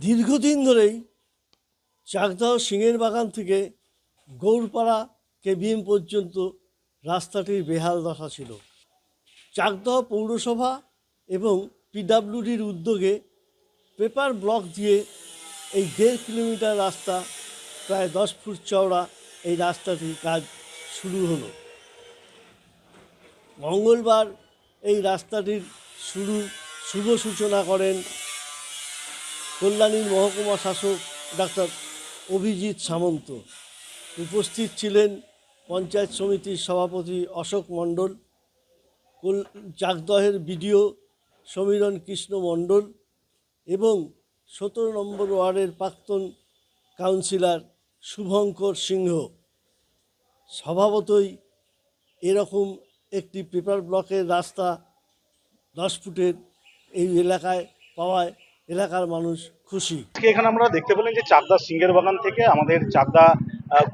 দীর্ঘদিন ধরেই চাকদাহ সিংহের বাগান থেকে গৌড়পাড়া কেবিএম পর্যন্ত রাস্তাটির বেহাল দশা ছিল। চাকদাহ পৌরসভা এবং পিডব্লিউডির উদ্যোগে পেপার ব্লক দিয়ে এই 1.5 কিলোমিটার রাস্তা, প্রায় 10 ফুট চওড়া এই রাস্তাটির কাজ শুরু হলো। মঙ্গলবার এই রাস্তাটির শুভ সূচনা করেন কল্যাণীর মহকুমা শাসক ডাক্তার অভিজিৎ সামন্ত। উপস্থিত ছিলেন পঞ্চায়েত সমিতির সভাপতি অশোক মণ্ডল, চাকদহের বিডিও সমীরণ কৃষ্ণ মণ্ডল এবং 17 নম্বর ওয়ার্ডের প্রাক্তন কাউন্সিলর শুভঙ্কর সিংহ। স্বভাবতই এরকম একটি পেপার ব্লকের রাস্তা 10 ফুটের এই এলাকায় পাওয়ায় এলাকার মানুষ খুশি। এখানে আমরা দেখতে পেলেন যে চাকদা সিংহের বাগান থেকে আমাদের চাকদা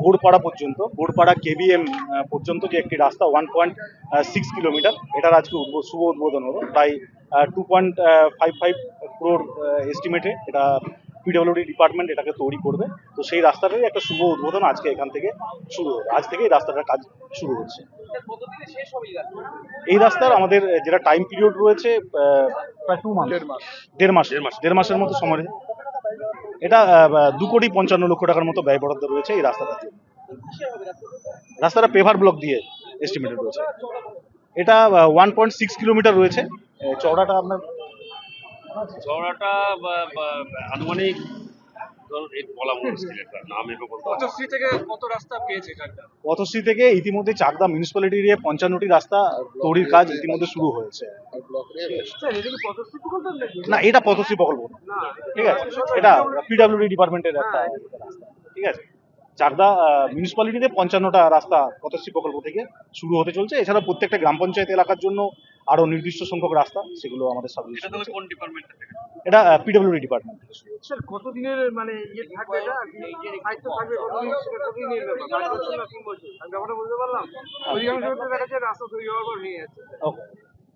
গোড়পাড়া পর্যন্ত, গোড়পাড়া কেবিএম পর্যন্ত যে একটি রাস্তা 1.6 কিলোমিটার, এটার আজকে শুভ উদ্বোধন হলো। প্রায় 2.55 crore এস্টিমেটে এটা পিডব্লিউডি ডিপার্টমেন্ট এটাকে তৈরি করবে। তো সেই রাস্তাটারই একটা শুভ উদ্বোধন আজকে এখান থেকে শুরু হলো। আজ থেকে এই রাস্তাটার কাজ শুরু হচ্ছে। এই রাস্তার আমাদের যেটা টাইম পিরিয়ড রয়েছে প্রায় 2 মাস, দেড় মাসের মতো সময়। এটা 2,55,00,000 টাকার মতো ব্যয় বরাদ্দ রয়েছে এই রাস্তাটার জন্য। রাস্তাটা পেভার ব্লক দিয়ে এস্টিমেটেড রয়েছে। এটা 1.6 কিলোমিটার রয়েছে। চওড়াটা আপনার আনুমানিক বলা মুশকিল, একটা নাম এভাবে বলতে হবে। পথশ্রী থেকে ইতিমধ্যে চাকদা মিউনিসিপ্যালিটি এরিয়ায় 55টি রাস্তা তৈরির কাজ ইতিমধ্যে শুরু হয়েছে। না, এটা পথশ্রী প্রকল্প না, ঠিক আছে, এটা পিডব্লিউডি ডিপার্টমেন্টের একটা রাস্তা, ঠিক আছে। চাকদা মিউনিসিপ্যালিটিতে 55টা রাস্তা পথশ্রী প্রকল্প থেকে শুরু হতে চলছে। এছাড়া প্রত্যেকটা গ্রাম পঞ্চায়েত এলাকার জন্য আরো নির্দিষ্ট সংখ্যক রাস্তা, সেগুলো আমাদের সব এটা পিডব্লিউডি ডিপার্টমেন্ট থেকে শুরু হচ্ছে। কতদিনের মানে ইয়ে থাকবে, এটা দায়িত্ব থাকবে, কতদিনের ব্যাপার, 5 বছর না 3 বছর? আমি ব্যাপারটা বুঝতে পারলাম। অধিকাংশ ক্ষেত্রে দেখা যাচ্ছে রাস্তা তৈরি হওয়ার পর ভেঙে যাচ্ছে। ওকে।